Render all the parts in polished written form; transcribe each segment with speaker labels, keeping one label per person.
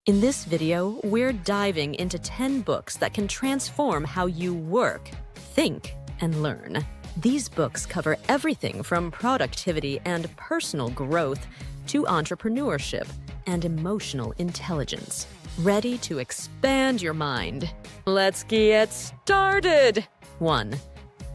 Speaker 1: In this video, we're diving into 10 books that can transform how you work, think, and learn. These books cover everything from productivity and personal growth to entrepreneurship and emotional intelligence. Ready to expand your mind? Let's get started! 1.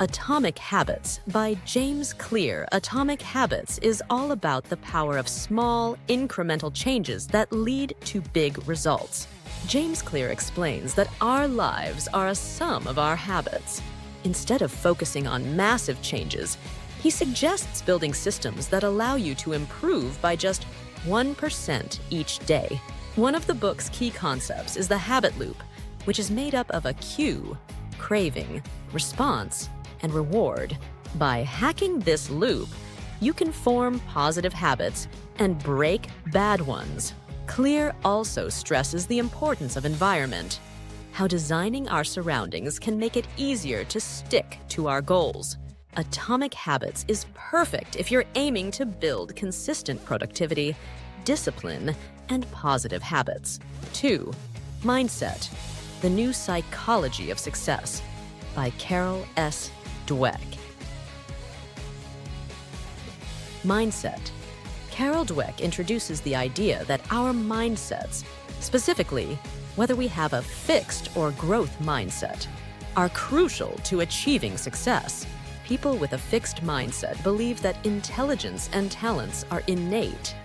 Speaker 1: Atomic Habits by James Clear. Atomic Habits is all about the power of small, incremental changes that lead to big results. James Clear explains that our lives are a sum of our habits. Instead of focusing on massive changes, he suggests building systems that allow you to improve by just 1% each day. One of the book's key concepts is the habit loop, which is made up of a cue, craving, response, and reward. By hacking this loop, you can form positive habits and break bad ones. Clear also stresses the importance of environment, how designing our surroundings can make it easier to stick to our goals. Atomic Habits is perfect if you're aiming to build consistent productivity, discipline, and positive habits. 2. Mindset: The New Psychology of Success by Carol S. Dweck. Mindset. Carol Dweck introduces the idea that our mindsets, specifically whether we have a fixed or growth mindset, are crucial to achieving success. People with a fixed mindset believe that intelligence and talents are innate,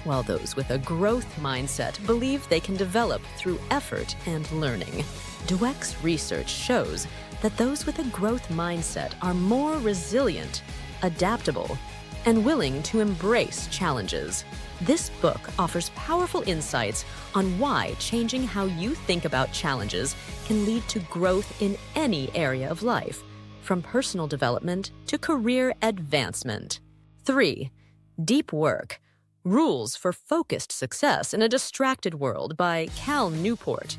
Speaker 1: while those with a growth mindset believe they can develop through effort and learning. Dweck's research shows that those with a growth mindset are more resilient, adaptable, and willing to embrace challenges. This book offers powerful insights on why changing how you think about challenges can lead to growth in any area of life, from personal development to career advancement. 3. Deep Work: Rules for Focused Success in a Distracted World by Cal Newport.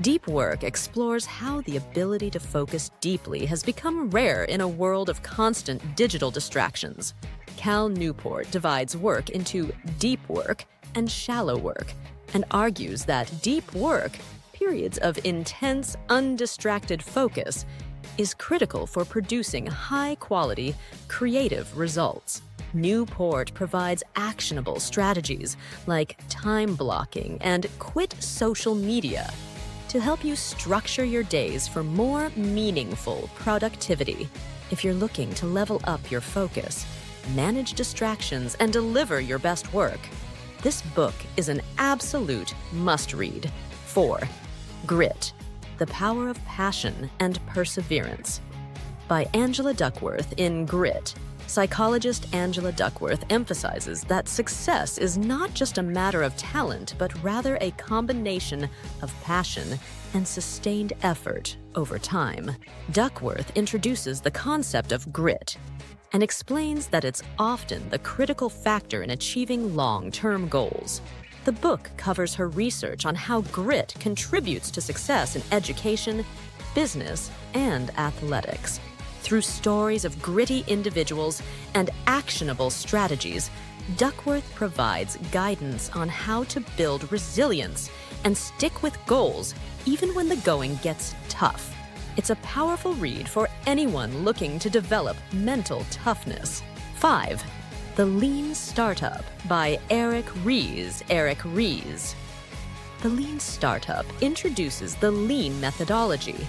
Speaker 1: Deep Work explores how the ability to focus deeply has become rare in a world of constant digital distractions. Cal Newport divides work into deep work and shallow work, and argues that deep work, periods of intense, undistracted focus, is critical for producing high-quality, creative results. Newport provides actionable strategies like time blocking and quit social media to help you structure your days for more meaningful productivity. If you're looking to level up your focus, manage distractions, and deliver your best work, this book is an absolute must-read. 4. Grit: The Power of Passion and Perseverance by Angela Duckworth. In Grit, psychologist Angela Duckworth emphasizes that success is not just a matter of talent, but rather a combination of passion and sustained effort over time. Duckworth introduces the concept of grit and explains that it's often the critical factor in achieving long-term goals. The book covers her research on how grit contributes to success in education, business, and athletics. Through stories of gritty individuals and actionable strategies, Duckworth provides guidance on how to build resilience and stick with goals even when the going gets tough. It's a powerful read for anyone looking to develop mental toughness. 5. The Lean Startup by Eric Ries. Eric Ries. The Lean Startup introduces the Lean methodology,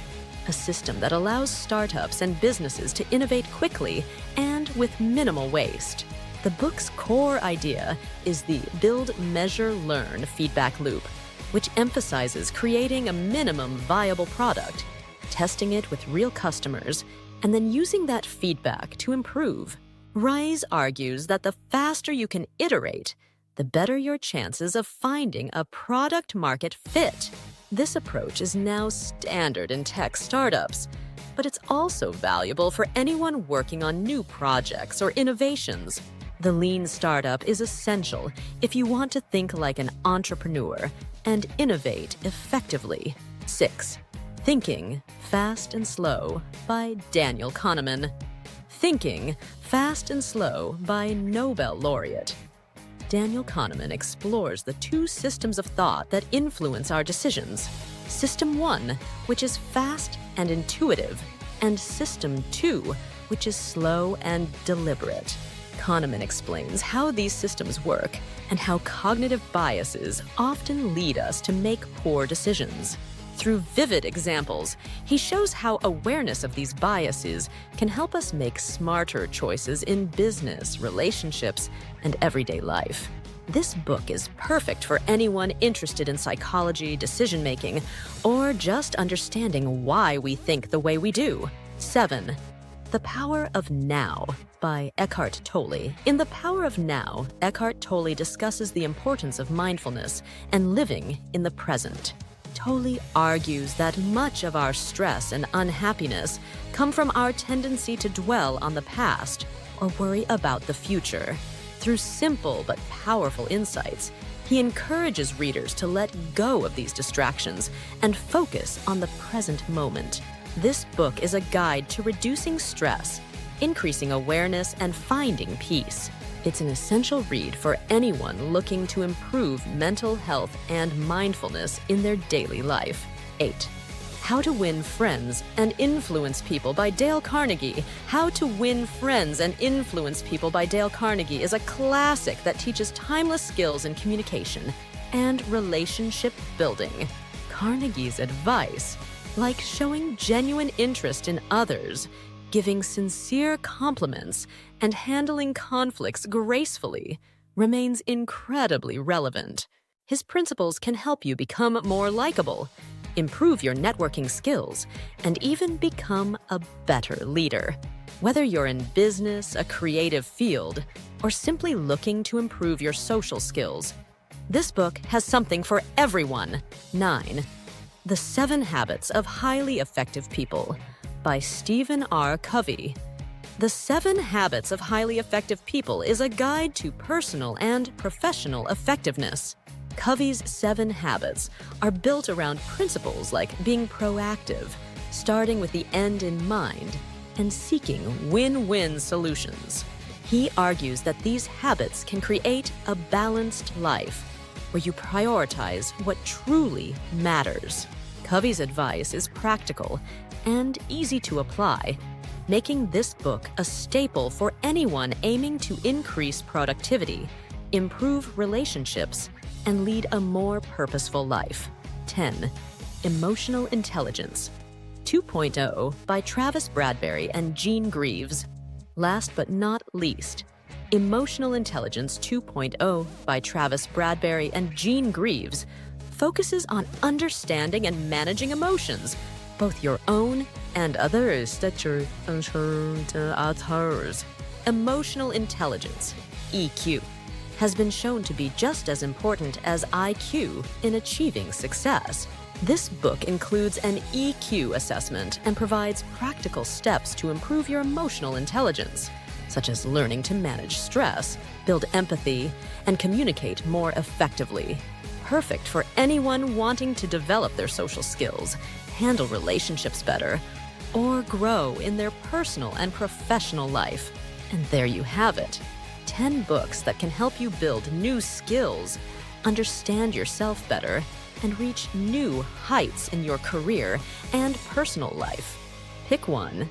Speaker 1: a system that allows startups and businesses to innovate quickly and with minimal waste. The book's core idea is the build, measure, learn feedback loop, which emphasizes creating a minimum viable product, testing it with real customers, and then using that feedback to improve. Rise argues that the faster you can iterate, the better your chances of finding a product-market fit. This approach is now standard in tech startups, but it's also valuable for anyone working on new projects or innovations. The Lean Startup is essential if you want to think like an entrepreneur and innovate effectively. 6. Thinking Fast and Slow by Daniel Kahneman. Thinking Fast and Slow by Nobel laureate Daniel Kahneman explores the two systems of thought that influence our decisions. System 1, which is fast and intuitive, and System 2, which is slow and deliberate. Kahneman explains how these systems work and how cognitive biases often lead us to make poor decisions. Through vivid examples, he shows how awareness of these biases can help us make smarter choices in business, relationships, and everyday life. This book is perfect for anyone interested in psychology, decision-making, or just understanding why we think the way we do. 7. The Power of Now by Eckhart Tolle. In The Power of Now, Eckhart Tolle discusses the importance of mindfulness and living in the present. Tolle argues that much of our stress and unhappiness come from our tendency to dwell on the past or worry about the future. Through simple but powerful insights, he encourages readers to let go of these distractions and focus on the present moment. This book is a guide to reducing stress, increasing awareness, and finding peace. It's an essential read for anyone looking to improve mental health and mindfulness in their daily life. 8. How to Win Friends and Influence People by Dale Carnegie. How to Win Friends and Influence People by Dale Carnegie is a classic that teaches timeless skills in communication and relationship building. Carnegie's advice, like showing genuine interest in others, giving sincere compliments, and handling conflicts gracefully, remains incredibly relevant. His principles can help you become more likable, improve your networking skills, and even become a better leader. Whether you're in business, a creative field, or simply looking to improve your social skills, this book has something for everyone. 9. The 7 Habits of Highly Effective People by Stephen R. Covey. The 7 Habits of Highly Effective People is a guide to personal and professional effectiveness. Covey's 7 habits are built around principles like being proactive, starting with the end in mind, and seeking win-win solutions. He argues that these habits can create a balanced life where you prioritize what truly matters. Covey's advice is practical and easy to apply, making this book a staple for anyone aiming to increase productivity, improve relationships, and lead a more purposeful life. 10. Emotional Intelligence 2.0 by Travis Bradberry and Gene Greaves. Last but not least, Emotional Intelligence 2.0 by Travis Bradberry and Gene Greaves focuses on understanding and managing emotions, both your own and others that you're unsure to others. Emotional intelligence, EQ, has been shown to be just as important as IQ in achieving success. This book includes an EQ assessment and provides practical steps to improve your emotional intelligence, such as learning to manage stress, build empathy, and communicate more effectively. Perfect for anyone wanting to develop their social skills, handle relationships better, or grow in their personal and professional life. And there you have it. 10 books that can help you build new skills, understand yourself better, and reach new heights in your career and personal life. Pick one,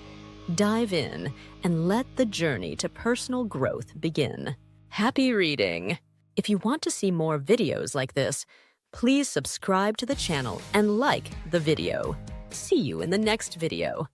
Speaker 1: dive in, and let the journey to personal growth begin. Happy reading! If you want to see more videos like this, please subscribe to the channel and like the video. See you in the next video.